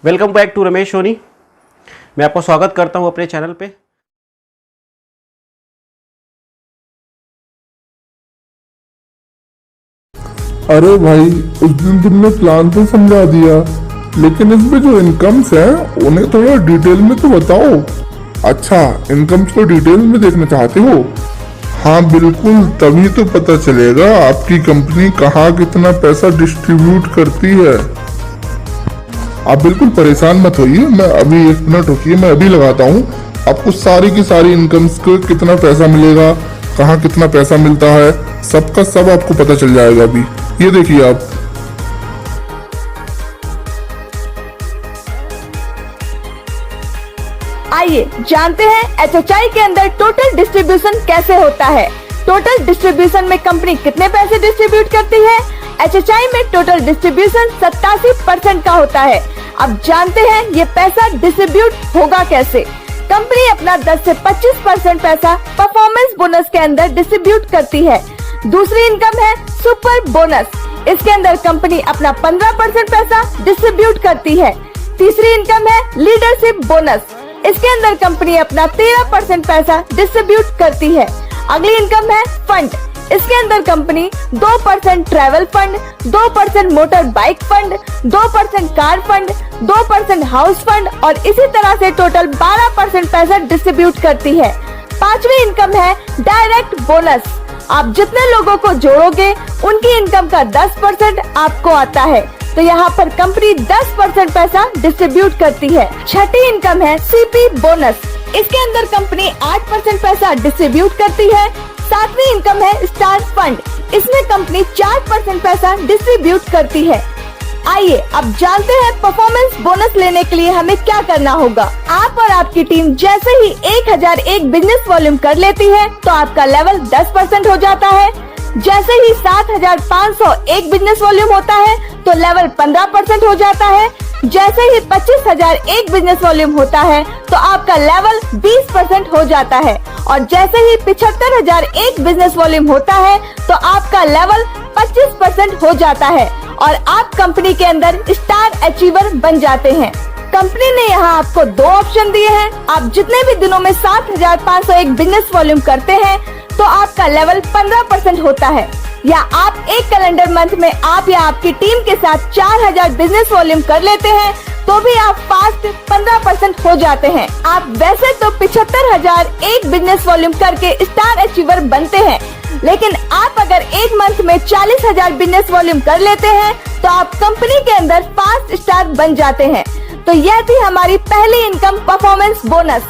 Welcome back to Ramesh Soni. मैं आपका स्वागत करता हूं अपने चैनल पे। अरे भाई, उस दिन तुमने प्लान तो समझा दिया, लेकिन इसमें जो इनकम्स हैं उन्हें थोड़ा डिटेल में तो बताओ। अच्छा, इनकम्स को डिटेल में देखना चाहते हो? हाँ बिल्कुल, तभी तो पता चलेगा आपकी कंपनी कहाँ कितना पैसा डिस्ट्रीब्यूट करती है। आप बिल्कुल परेशान मत होइए, मैं अभी 1 मिनट रुकिए, मैं अभी लगाता हूँ। आपको सारी की सारी इनकम्स को कितना पैसा मिलेगा, कहाँ कितना पैसा मिलता है, सबका सब आपको पता चल जाएगा। अभी ये देखिए आप। आइए जानते हैं HHI के अंदर टोटल डिस्ट्रीब्यूशन कैसे होता है। टोटल डिस्ट्रीब्यूशन में कंपनी कितने पैसे डिस्ट्रीब्यूट करती है। HHI में टोटल डिस्ट्रीब्यूशन 87% का होता है। अब जानते हैं ये पैसा डिस्ट्रीब्यूट होगा कैसे। कंपनी अपना 10 से 25% पैसा परफॉर्मेंस बोनस के अंदर डिस्ट्रीब्यूट करती है। दूसरी इनकम है सुपर बोनस, इसके अंदर कंपनी अपना 15% पैसा डिस्ट्रीब्यूट करती है। तीसरी इनकम है लीडरशिप बोनस, इसके अंदर कंपनी अपना 13% पैसा डिस्ट्रीब्यूट करती है। अगली इनकम है फंड, इसके अंदर company 2% travel fund, 2% motor bike fund, 2% car fund, 2% house fund और इसी तरह से टोटल 12% पैसा डिस्ट्रीब्यूट करती है। पांचवी इनकम है डायरेक्ट बोनस, आप जितने लोगों को जोड़ोगे उनकी इनकम का 10% आपको आता है, तो यहाँ पर कंपनी 10% पैसा डिस्ट्रीब्यूट करती है। छठी इनकम है CP बोनस, इसके अंदर कंपनी 8% पैसा डिस्ट्रीब्यूट करती है। सातवीं इनकम है स्टार फंड, इसमें कंपनी 4% पैसा डिस्ट्रीब्यूट करती है। आइए अब जानते हैं परफॉर्मेंस बोनस लेने के लिए हमें क्या करना होगा। आप और आपकी टीम जैसे ही 1001 बिजनेस वॉल्यूम कर लेती है तो आपका लेवल 10% हो जाता है। जैसे ही 7501 बिजनेस वॉल्यूम होता है तो लेवल 15% हो जाता है। जैसे ही 25001 बिजनेस वॉल्यूम होता है तो आपका लेवल 20% हो जाता है और जैसे ही 75001 बिजनेस वॉल्यूम होता है तो आपका लेवल 25% हो जाता है और आप कंपनी के अंदर स्टार अचीवर बन जाते हैं। कंपनी ने यहाँ आपको 2 ऑप्शन दिए हैं। आप जितने भी दिनों में 7501 बिजनेस वॉल्यूम करते हैं तो आपका लेवल 15% होता है, या आप एक कैलेंडर मंथ में आप या आपकी टीम के साथ 4000 बिजनेस वॉल्यूम कर लेते हैं तो भी आप फास्ट 15% हो जाते हैं। आप वैसे तो 75001 बिजनेस वॉल्यूम करके स्टार अचीवर बनते हैं, लेकिन आप अगर एक मंथ में 40000 बिजनेस वॉल्यूम कर लेते हैं तो आप कंपनी के अंदर 5 स्टार बन जाते हैं। तो यह थी हमारी पहली इनकम परफॉर्मेंस बोनस।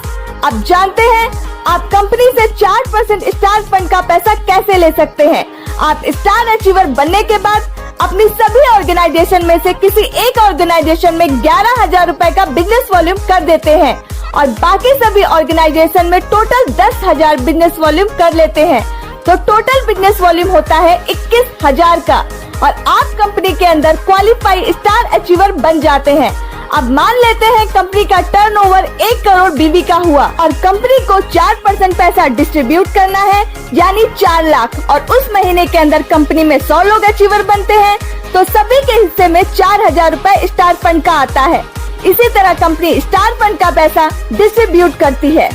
अब जानते हैं आप कंपनी से 4% स्टार फंड का पैसा कैसे ले सकते हैं। आप स्टार अचीवर बनने के बाद अपनी सभी ऑर्गेनाइजेशन में से किसी एक ऑर्गेनाइजेशन में 11000 रुपए का बिजनेस वॉल्यूम कर देते हैं और बाकी सभी ऑर्गेनाइजेशन में टोटल 10000 बिजनेस वॉल्यूम कर लेते हैं, तो टोटल बिजनेस वॉल्यूम होता है 21000 का और आप कंपनी के अंदर क्वालिफाइड स्टार अचीवर बन जाते हैं। अब मान लेते हैं कंपनी का टर्नओवर 1 करोड़ BV का हुआ और कंपनी को 4% पैसा डिस्ट्रीब्यूट करना है, यानी 4 लाख, और उस महीने के अंदर कंपनी में 100 लोग अचीवर बनते हैं तो सभी के हिस्से में 4000 रुपए स्टार फंड का आता है। इसी तरह कंपनी स्टार फंड का पैसा डिस्ट्रीब्यूट करती है।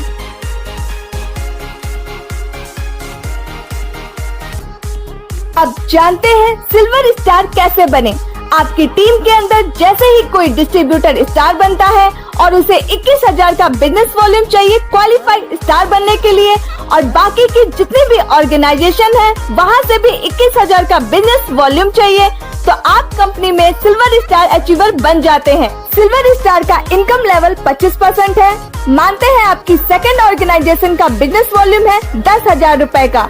अब जानते हैं सिल्वर स्टार कैसे बने। आपकी टीम के अंदर जैसे ही कोई डिस्ट्रीब्यूटर स्टार बनता है और उसे 21000 का बिजनेस वॉल्यूम चाहिए क्वालिफाइड स्टार बनने के लिए और बाकी की जितनी भी ऑर्गेनाइजेशन है वहाँ से भी 21000 का बिजनेस वॉल्यूम चाहिए, तो आप कंपनी में सिल्वर स्टार अचीवर बन जाते हैं। सिल्वर स्टार का इनकम लेवल 25% है। मानते हैं आपकी सेकेंड ऑर्गेनाइजेशन का बिजनेस वॉल्यूम है 10000 रुपए का,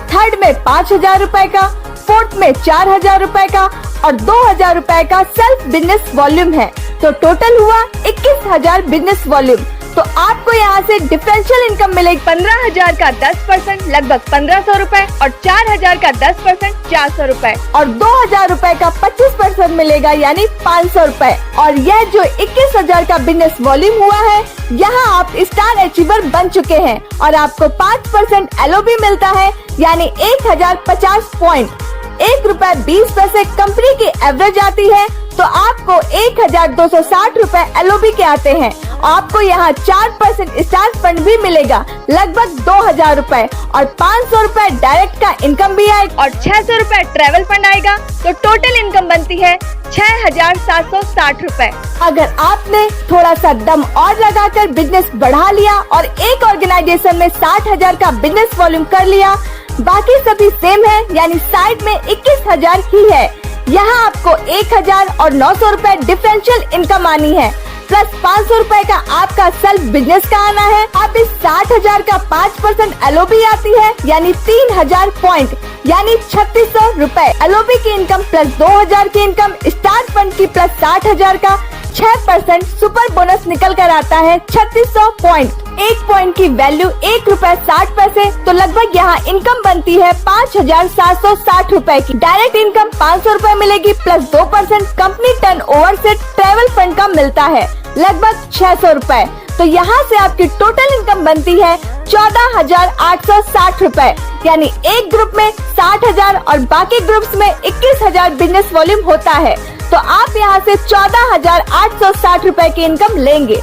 थर्ड में 5000 रुपए का, फोर्थ में 4000 रुपए का और 2000 रुपए का सेल्फ बिजनेस वॉल्यूम है, तो टोटल हुआ 21000 बिजनेस वॉल्यूम। तो आपको यहाँ से डिफरेंशियल इनकम मिलेगी 15000 का 10% लगभग 1500 रुपए और 4000 का 10% 400 रुपए और 2000 रुपए का 25% मिलेगा यानी 500 रुपए। और यह जो 21000 का बिजनेस वॉल्यूम हुआ है, यहाँ आप स्टार अचीवर बन चुके हैं और आपको 5% LOB मिलता है यानी 1050 पॉइंट। ₹1.20 कंपनी की एवरेज आती है, तो आपको 1260 रुपए LOB के आते हैं। आपको यहाँ 4% स्टार फंड भी मिलेगा, लगभग 2000 रुपए, और 500 रुपए डायरेक्ट का इनकम भी आएगा और 600 रुपए ट्रेवल फंड आएगा। तो टोटल इनकम बनती है 6760 रुपए। अगर आपने थोड़ा सा दम और लगाकर बिजनेस बढ़ा लिया और एक ऑर्गेनाइजेशन में 60,000 का बिजनेस वॉल्यूम कर लिया, बाकी सभी सेम है, यानी साइड में 21,000 ही है। यहाँ आपको 1000 और 900 रुपए डिफरेंशियल इनकम आनी है, प्लस 500 रुपए का आपका सेल्फ बिजनेस का आना है। अब इस 60,000 का 5% LOB आती है, यानी 3000 पॉइंट, यानी 3600 रुपए LOB की इनकम, प्लस 2000 की इनकम स्टार फंड की, प्लस 60,000 का 6% सुपर बोनस निकल कर आता है 3600 पॉइंट। एक पॉइंट की वैल्यू 1 रुपए 60 पैसे, तो लगभग यहाँ इनकम बनती है 5760 रुपए की। डायरेक्ट इनकम 500 रुपए मिलेगी, प्लस 2% कंपनी टर्नओवर से ट्रेवल फंड का मिलता है, लगभग 600 रुपए। तो यहाँ से आपकी टोटल इनकम बनती है 14,860 रुपए, यानी एक ग्रुप में 60,000 और बाकी ग्रुप्स में 21,000 बिजनेस वॉल्यूम होता है। तो आप यहाँ से 14,860 रुपए की इनकम लेंगे।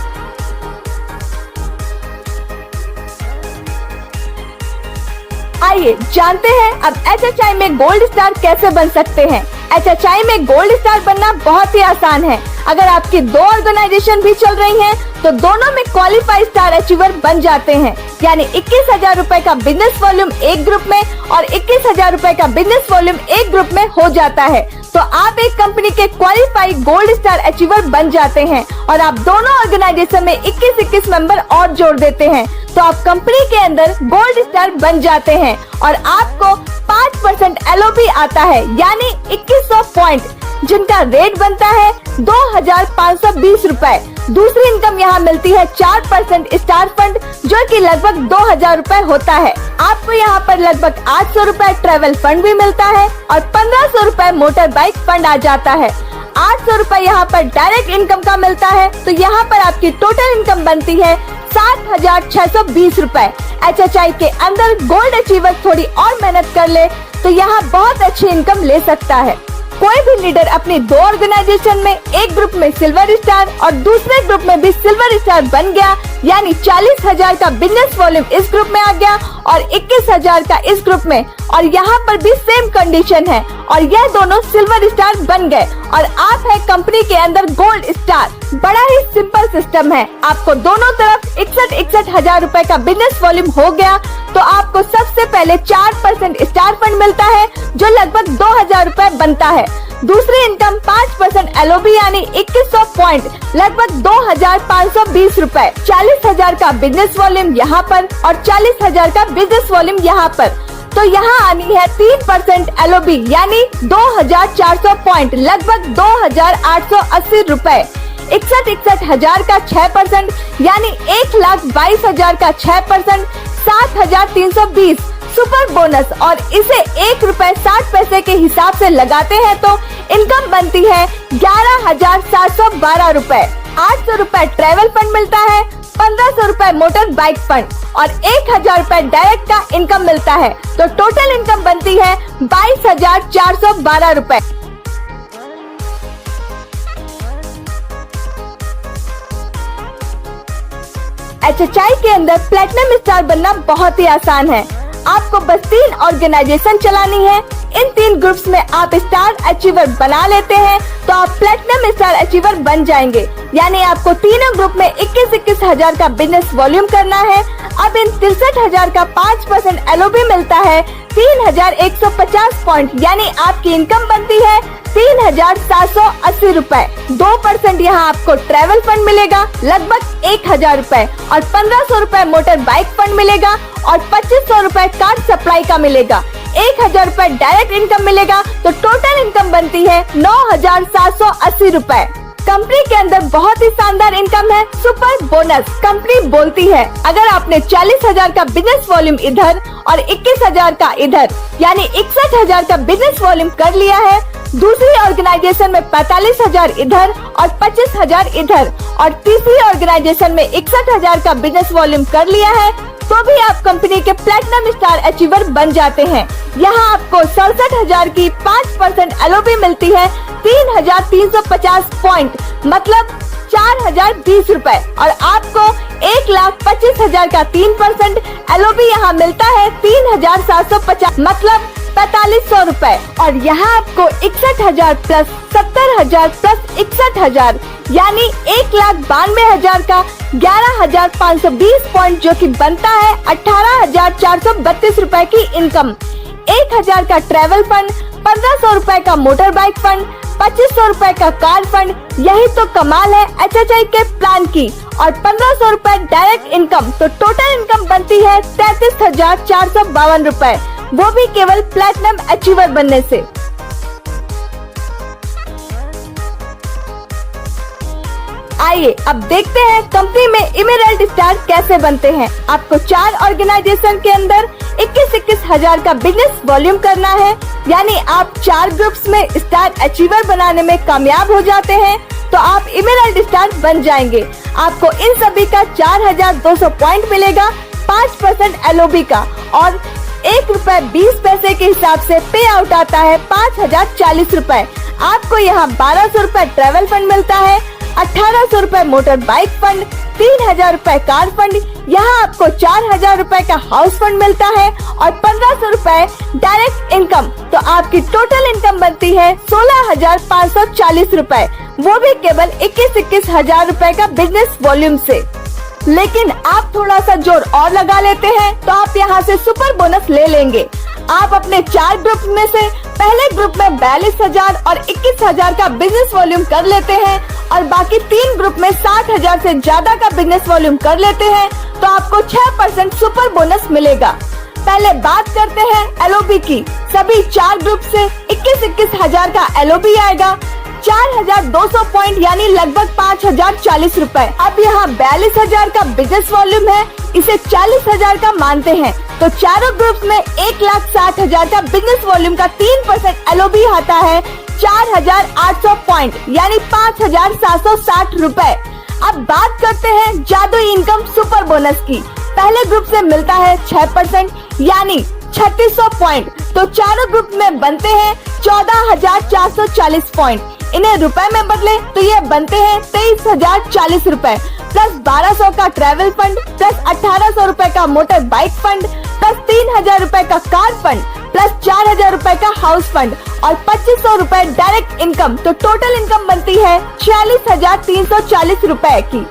आइए जानते हैं अब HHI में गोल्ड स्टार कैसे बन सकते हैं। HHI में गोल्ड स्टार बनना बहुत ही आसान है। अगर आपकी 2 ऑर्गेनाइजेशन भी चल रही हैं, तो दोनों में क्वालिफाइड स्टार अचीवर बन जाते हैं, यानी 21,000 रुपए का बिजनेस वॉल्यूम एक ग्रुप में और 21,000 रुपए का बिजनेस वॉल्यूम एक ग्रुप में हो जाता है। तो आप एक कंपनी के क्वालिफाइड गोल्ड स्टार अचीवर बन जाते हैं और आप दोनों ऑर्गेनाइजेशन में 21 मेंबर और जोड़ देते हैं, तो आप कंपनी के अंदर गोल्ड स्टार बन जाते हैं और आपको 5% LOB आता है, यानी 2100 पॉइंट, जिनका रेट बनता है 2520 रुपए। दूसरी इनकम यहाँ मिलती है 4% स्टार फंड, जो कि लगभग 2000 रुपए होता है। आपको यहाँ पर लगभग 800 रुपए ट्रेवल फंड भी मिलता है और 1500 रुपए मोटर बाइक फंड आ जाता है। 800 रुपए यहाँ पर डायरेक्ट इनकम का मिलता है, तो यहाँ पर आपकी टोटल इनकम बनती है 7620 रुपए। HHI के अंदर गोल्ड अचीवर थोड़ी और मेहनत कर ले तो यहाँ बहुत अच्छी इनकम ले सकता है। कोई भी लीडर अपनी 2 ऑर्गेनाइजेशन में एक ग्रुप में सिल्वर स्टार और दूसरे ग्रुप में भी सिल्वर स्टार बन गया, यानी 40,000 का बिजनेस वॉल्यूम इस ग्रुप में आ गया और 21,000 का इस ग्रुप में, और यहाँ पर भी सेम कंडीशन है और यह दोनों सिल्वर स्टार बन गए और आप है कंपनी के अंदर गोल्ड स्टार। बड़ा ही सिंपल सिस्टम है। आपको दोनों तरफ 61,000 रुपए का बिजनेस वॉल्यूम हो गया, तो आपको सबसे पहले 4% स्टार फंड मिलता है, जो लगभग 2000 रुपए बनता है। दूसरी इनकम 5% LOB, यानी 2100 पॉइंट, लगभग 2520 रुपए। 40,000 का बिजनेस वॉल्यूम यहाँ पर और 40,000 का बिजनेस वॉल्यूम यहाँ पर, तो यहाँ आनी है 3% LOB, यानी 2400 पॉइंट, लगभग 2880 रुपए। 61,000 का 6%, यानी 1,22,000 का 6%, 7,320 सुपर बोनस, और इसे 1 रुपए 60 पैसे के हिसाब से लगाते हैं तो इनकम बनती है 11,712 रुपए। 800 रुपए ट्रेवल फंड मिलता है, 1500 रुपए मोटर बाइक फंड और 1000 रुपए डायरेक्ट का इनकम मिलता है, तो टोटल इनकम बनती है 22,412 रुपए। HHI के अंदर प्लेटिनम स्टार बनना बहुत ही आसान है। आपको बस 3 ऑर्गेनाइजेशन चलानी है। इन 3 ग्रुप्स में आप स्टार अचीवर बना लेते हैं, तो आप प्लेटिनम स्टार अचीवर बन जाएंगे, यानी आपको तीनों ग्रुप में 21,000 का बिजनेस वॉल्यूम करना है। अब इन 63,000 का 5% LOB मिलता है, 3,150 पॉइंट, यानी आपकी इनकम बनती है 3,780 रुपए। 2% यहाँ आपको ट्रेवल फंड मिलेगा, लगभग 1,000 रुपए, और 1500 रुपए मोटर बाइक फंड मिलेगा और 2500 रुपए कार्ड सप्लाई का मिलेगा। 1,000 रुपए डायरेक्ट इनकम मिलेगा, तो टोटल इनकम बनती है 9,780 रुपए। कंपनी के अंदर बहुत ही शानदार इनकम है, सुपर बोनस। कंपनी बोलती है अगर आपने 40,000 का बिजनेस वॉल्यूम इधर और 21,000 का इधर, यानी 61,000 का बिजनेस वॉल्यूम कर लिया है, दूसरी ऑर्गेनाइजेशन में 45,000 इधर और 25,000 इधर, और तीसरी ऑर्गेनाइजेशन में 61,000 का बिजनेस वॉल्यूम कर लिया है, तो भी आप कंपनी के प्लेटिनम स्टार अचीवर बन जाते हैं। यहाँ आपको 67,000 की 5% LOB मिलती है, 3,350 पॉइंट मतलब 4,020 रुपए और आपको 1,25,000 का 3% LOB यहाँ मिलता है 3,750 मतलब 4,500 रुपए और यहाँ आपको 61,000 प्लस 70,000 प्लस 61,000 यानी 1,92,000 का 11,520 पॉइंट जो कि बनता है 18,432 रुपए की इनकम। 1,000 का ट्रेवल फंड, 1,500 रुपए का मोटर बाइक फंड, 2,500 रुपए का कार फंड, यही तो कमाल है HHI के प्लान की। और 1,500 रुपए डायरेक्ट इनकम, तो टोटल इनकम बनती है 33,452 रुपए, वो भी केवल प्लैटिनम अचीवर बनने से। आइए अब देखते हैं कंपनी में इमेरल्ड स्टार कैसे बनते हैं। आपको 4 ऑर्गेनाइजेशन के अंदर 21-21 हजार का बिजनेस वॉल्यूम करना है, यानी आप 4 ग्रुप्स में स्टार अचीवर बनाने में कामयाब हो जाते हैं तो आप इमेरल्ड स्टार बन जाएंगे। आपको इन सभी का 4,200 पॉइंट मिलेगा, 5% LOB का और ₹1.20 के हिसाब से पे आउट आता है 5,040 रुपए। आपको यहाँ 1,200 रुपए ट्रेवल फंड मिलता है, 1,800 रुपए मोटर बाइक फंड, 3,000 रुपए कार फंड, यहाँ आपको 4,000 रुपए का हाउस फंड मिलता है और 1,500 रुपए डायरेक्ट इनकम। तो आपकी टोटल इनकम बनती है 16,540 रुपए, वो भी केवल 21-21 हजार रुपए का बिजनेस वॉल्यूम से। लेकिन आप थोड़ा सा जोर और लगा लेते हैं तो आप यहाँ से सुपर बोनस ले लेंगे। आप अपने 4 ग्रुप में से पहले ग्रुप में 42,000 और 21,000 का बिजनेस वॉल्यूम कर लेते हैं और बाकी 3 ग्रुप में 60,000 से ज्यादा का बिजनेस वॉल्यूम कर लेते हैं तो आपको 6% सुपर बोनस मिलेगा। पहले बात करते हैं LOB की। सभी 4 ग्रुप से 21-21 हजार का LOB आएगा, 4,200 पॉइंट यानी लगभग 5,040 रुपए। अब यहाँ 42,000 का बिजनेस वॉल्यूम है, इसे 40,000 का मानते हैं तो चारों ग्रुप्स में 1,60,000 का बिजनेस वॉल्यूम का 3% LOB आता है 4,800 पॉइंट यानी 5,760 रुपए। अब बात करते हैं जादुई इनकम सुपर बोनस की। पहले ग्रुप से मिलता है 6% यानी 3,600 पॉइंट, तो चारों ग्रुप में बनते हैं 14,440 पॉइंट। इन्हें रुपए में बदले तो ये बनते हैं 23,040 रुपए प्लस 1,200 का ट्रेवल फंड प्लस 1,800 रुपए का मोटर बाइक फंड प्लस 3,000 रुपए का कार फंड प्लस 4,000 रुपए का हाउस फंड और 2,500 रुपए डायरेक्ट इनकम। तो टोटल इनकम बनती है 46,340 रुपए की।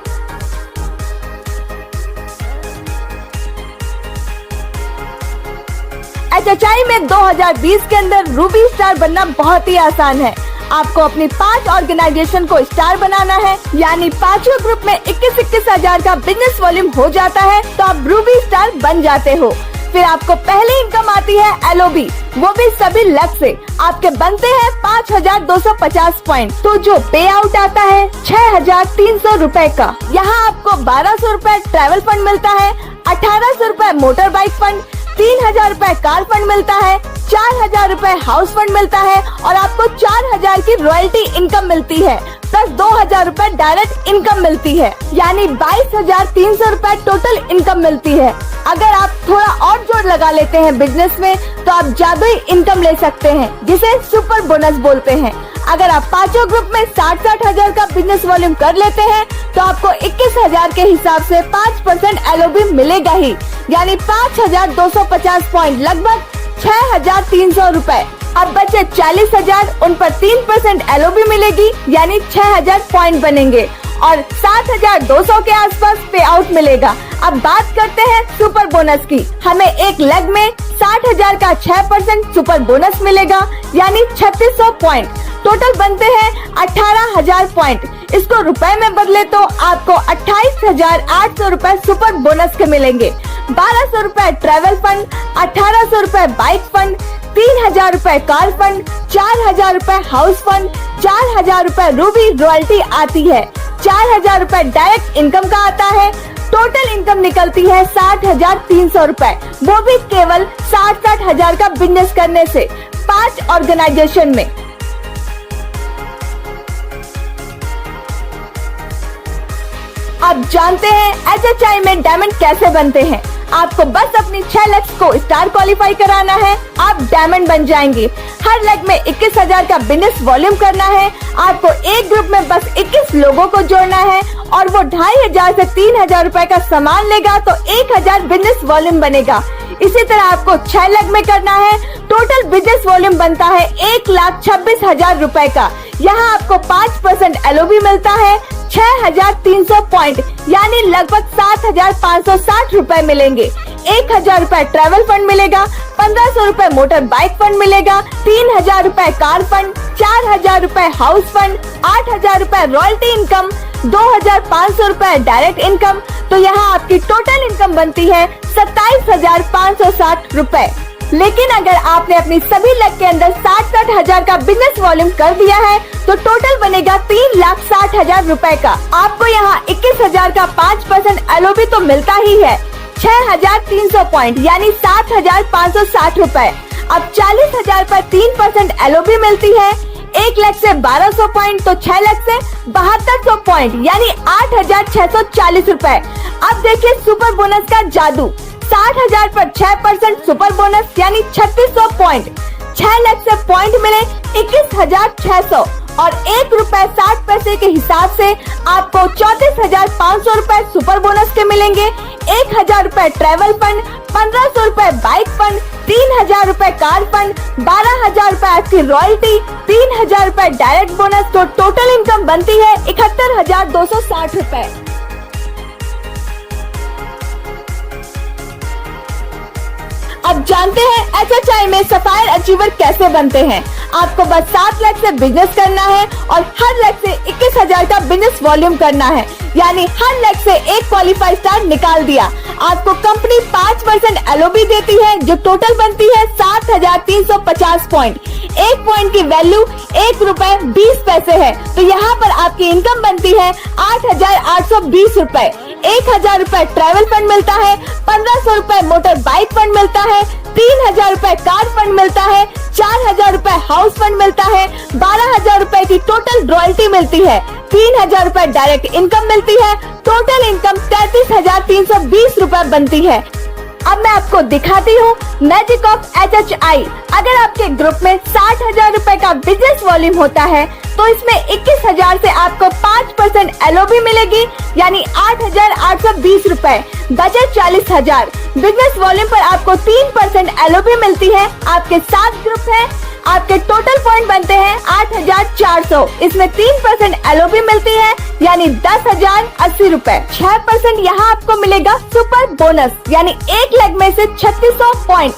HHI में 2020 के अंदर रूबी स्टार बनना बहुत ही आसान है। आपको अपनी 5 ऑर्गेनाइजेशन को स्टार बनाना है, यानी 5 ग्रुप में 21-21 हजार का बिजनेस वॉल्यूम हो जाता है तो आप रूबी स्टार बन जाते हो। फिर आपको पहली इनकम आती है LOB, वो भी सभी लक से। आपके बनते हैं 5,250 पॉइंट, तो जो पे आउट आता है 6,300 रुपए का। यहाँ आपको 1,200 रुपए ट्रेवल फंड मिलता है, 1,800 रुपए मोटर बाइक फंड, 3,000 रुपए कार फंड मिलता है, 4,000 रुपए हाउस फंड मिलता है और आपको 4,000 की रॉयल्टी इनकम मिलती है प्लस 2,000 रुपए डायरेक्ट इनकम मिलती है, यानी 22,300 रुपए टोटल इनकम मिलती है। अगर आप थोड़ा और जोर लगा लेते हैं बिजनेस में तो आप जादुई इनकम ले सकते हैं, जिसे सुपर बोनस बोलते हैं। अगर आप 5 ग्रुप में 60-60 हजार का बिजनेस वॉल्यूम कर लेते हैं तो आपको 21,000 के हिसाब से 5% LOB मिलेगा ही, यानी 5,250 पॉइंट लगभग 6,300 रुपए। अब बचे 40,000, उन पर 3% LOB मिलेगी यानी 6,000 पॉइंट बनेंगे और 7,200 के आसपास पे आउट मिलेगा। अब बात करते हैं सुपर बोनस की। हमें एक लेग में 60,000 का 6% सुपर बोनस मिलेगा यानी 3,600 पॉइंट। टोटल बनते हैं 18,000 पॉइंट। इसको रुपए में बदले तो आपको 28,800 रुपए सुपर बोनस के मिलेंगे। 1,200 रुपए ट्रेवल फंड, 1,800 रुपए बाइक फंड, 3,000 रुपए कार फंड, 4,000 रुपए हाउस फंड, 4,000 रुपए रूबी रॉयल्टी आती है, 4,000 रुपए डायरेक्ट इनकम का आता है। टोटल इनकम निकलती है 60,300 रुपए, वो भी केवल 60-60 हजार का बिजनेस करने से 5 ऑर्गेनाइजेशन में। अब जानते हैं HHI में डायमंड कैसे बनते हैं। आपको बस अपनी 6 लेग्स को स्टार क्वालिफाई कराना है, आप डायमंड बन जाएंगे। हर लेग में 21,000 का बिजनेस वॉल्यूम करना है। आपको एक ग्रुप में बस 21 लोगों को जोड़ना है और वो 2,500 से 3,000 रुपए का सामान लेगा तो 1,000 बिजनेस वॉल्यूम बनेगा। इसी तरह आपको 6 लेग में करना है। टोटल बिजनेस वॉल्यूम बनता है 1,26,000 रुपए का। यहाँ आपको 5% LOB मिलता है। 6,300 पॉइंट यानी लगभग 7,560 रुपए मिलेंगे। 1,000 रुपए ट्रैवल फंड मिलेगा, 1,500 रुपए मोटर बाइक फंड मिलेगा, 3,000 रुपए कार फंड, 4,000 रुपए हाउस फंड, 8,000 रुपए रॉयल्टी इनकम, 2,500 रुपए डायरेक्ट इनकम। तो यहाँ आपकी टोटल इनकम बनती है 27,560 रुपए। लेकिन अगर आपने अपनी सभी लेग के अंदर 60 हजार का बिजनेस वॉल्यूम कर दिया है तो टोटल बनेगा 3,60,000 रुपए का। आपको यहाँ 21,000 का 5% LOB तो मिलता ही है। 6,300 पॉइंट यानी 7,560 रुपए। अब 40,000 पर 3% LOB मिलती है। 1 लाख से 1,200 पॉइंट तो 6 लाख से 7,200 पॉइंट यानी 8,640 रुपए। अब देखिए सुपर बोनस का जादू। 60,000 पर 6% सुपर बोनस यानी 3,600 पॉइंट। 6 लाख से पॉइंट मिले 21,600 और 1 रुपए 60 पैसे के हिसाब से आपको 34,500 रुपए सुपर बोनस के मिलेंगे। 1,000 रुपए ट्रैवल फंड, 1,500 रुपए बाइक फंड, 3,000 रुपए कार फंड, 12,000 रुपए आपकी रॉयल्टी, 3,000 रुपए डायरेक्ट बोनस। तो टोटल इनकम बनती है 71,260 रुपए। अब जानते हैं HHI में सफायर अचीवर कैसे बनते हैं। आपको बस 7 लाख से बिजनेस करना है और हर लेग से 21,000 का बिजनेस वॉल्यूम करना है, यानी हर लेग से एक क्वालिफाई स्टार निकाल दिया। आपको कंपनी 5% LOB देती है जो टोटल बनती है 7,350 पॉइंट। 1 पॉइंट की वैल्यू 1 रुपए 20 पैसे है। तो यहाँ पर आपकी इनकम बनती है 8,820 रुपए। 1,000 रुपए ट्रैवल फंड मिलता है, 1,500 रुपए मोटर बाइक फंड मिलता है, 3,000 रुपए कार फंड मिलता है, 4,000 रुपए हाउस फंड मिलता है, 12,000 रुपए की टोटल रॉयल्टी मिलती है, 3,000 रुपए डायरेक्ट इनकम मिलती है। टोटल इनकम 33,320 रुपए बनती है। अब मैं आपको दिखाती हूँ मैजिक ऑफ HHI। अगर आपके ग्रुप में 60,000 रुपए का बिजनेस वॉल्यूम होता है तो इसमें 21,000 से आपको 5% LOB मिलेगी यानी 8,820 रुपए। बचे 40,000। बिजनेस वॉल्यूम पर आपको 3% LOB मिलती है। आपके 7 ग्रुप हैं, आपके टोटल पॉइंट बनते हैं 8,400। इसमें 3% LOB मिलती है यानी 10,080 रुपए। 6% यहाँ आपको मिलेगा सुपर बोनस यानी 1 लेग में से 3,600 पॉइंट।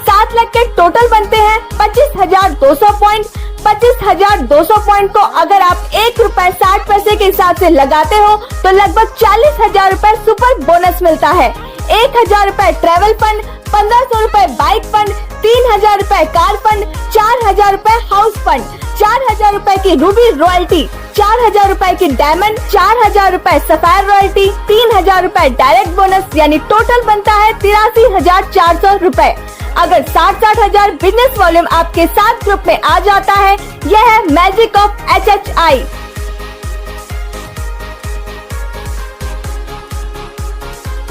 7 लाख के टोटल बनते हैं 25,200 पॉइंट। 25,200 पॉइंट को अगर आप 1 रुपए 60 पैसे के हिसाब से लगाते हो तो लगभग 40,000 रुपए सुपर बोनस मिलता है। 1,000 रुपए ट्रैवल फंड, 1,500 रुपए बाइक फंड, 3,000 रुपए कार फंड, 4,000 रुपए हाउस फंड, 4,000 रुपए की रूबी रॉयल्टी, 4,000 रुपए की डायमंड, 4,000 रुपए सफायर रॉयल्टी, 3,000 रुपए डायरेक्ट बोनस यानी टोटल बनता है 83,400 रुपए। अगर 60,000 बिजनेस वॉल्यूम आपके 7 ग्रुप में आ जाता है, यह है मैजिक ऑफ HHI।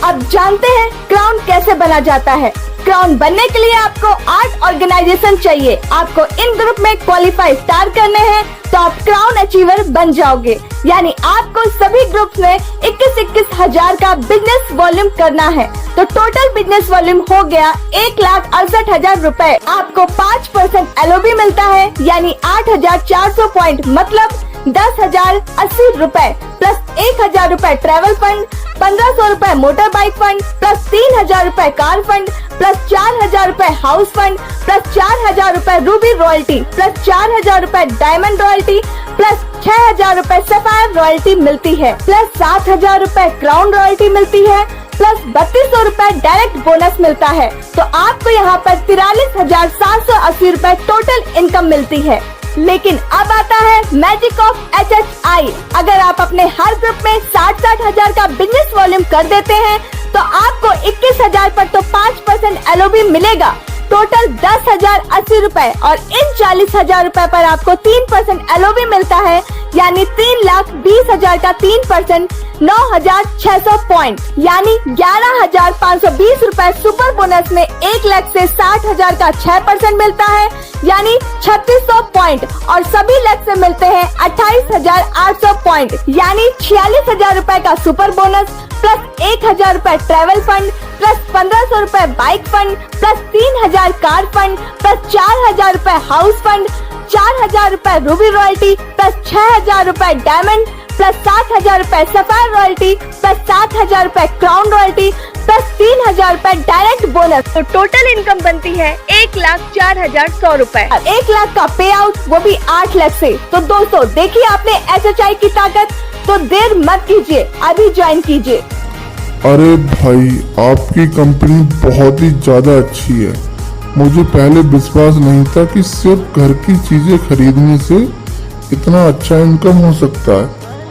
अब जानते हैं क्राउन कैसे बना जाता है। क्राउन बनने के लिए आपको 8 ऑर्गेनाइजेशन चाहिए। आपको इन ग्रुप में क्वालिफाई स्टार करने हैं तो आप क्राउन अचीवर बन जाओगे। यानी आपको सभी ग्रुप में 21,000 हजार का बिजनेस वॉल्यूम करना है। तो टोटल बिजनेस वॉल्यूम हो गया 1,68,000 रुपए। आपको 5% LOB मिलता है यानी 8,400 पॉइंट मतलब 10,080 रुपए प्लस 1,000 रुपए ट्रैवल फंड, 1,500 रुपए मोटर बाइक फंड प्लस 3,000 रुपए कार फंड प्लस 4,000 रुपए हाउस फंड प्लस 4,000 रुपए रूबी रॉयल्टी प्लस 4,000 रुपए डायमंड रॉयल्टी प्लस 6,000 रुपए सफायर रॉयल्टी मिलती है प्लस 7,000 रुपए क्राउन रॉयल्टी मिलती है प्लस 3,200 रुपए डायरेक्ट बोनस मिलता है। तो आपको यहाँ पर 43,780 रुपए टोटल इनकम मिलती है। लेकिन अब आता है मैजिक ऑफ HHI। अगर आप अपने हर ग्रुप में 60,000 हजार का बिजनेस वॉल्यूम कर देते हैं तो आपको 21,000 पर तो 5% LOB मिलेगा। टोटल 10,080 रुपए और इन 40,000 रुपए पर आपको 3% LOB मिलता है यानी 3,20,000 का 3% 9,600 पॉइंट यानी 11,520 रुपए सुपर बोनस में 1 लाख से 60,000 का 6% मिलता है यानी 3,600 पॉइंट और सभी लक से मिलते हैं 28,800 पॉइंट यानी 46,000 रुपए का सुपर बोनस प्लस 1,000 रुपए ट्रैवल फंड प्लस 1,500 रुपए bike fund plus 3,000 car fund plus 4,000 रुपए हाउस फंड 4,000 रुपए रूबी रॉयल्टी प्लस 6,000 रुपए डायमंड प्लस 7,000 रुपए सफायर रॉयल्टी प्लस 7,000 रुपए क्राउन रॉयल्टी प्लस 3,000 रुपए डायरेक्ट बोनस। तो टोटल इनकम बनती है 1,04,100 रुपए। 1 लाख का पे आउट वो भी 8 लाख से। तो दोस्तों देखिए आपने SHI की ताकत, तो देर मत कीजिए, अभी ज्वाइन कीजिए। अरे भाई आपकी कंपनी बहुत ही ज्यादा अच्छी है। मुझे पहले विश्वास नहीं था कि सिर्फ घर की चीजें खरीदने से इतना अच्छा इनकम हो सकता है,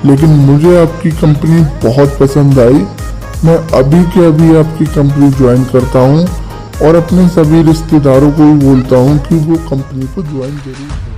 लेकिन मुझे आपकी कंपनी बहुत पसंद आई। मैं अभी के अभी आपकी कंपनी ज्वाइन करता हूँ और अपने सभी रिश्तेदारों को भी बोलता हूँ कि वो कंपनी को ज्वाइन जरूर करें।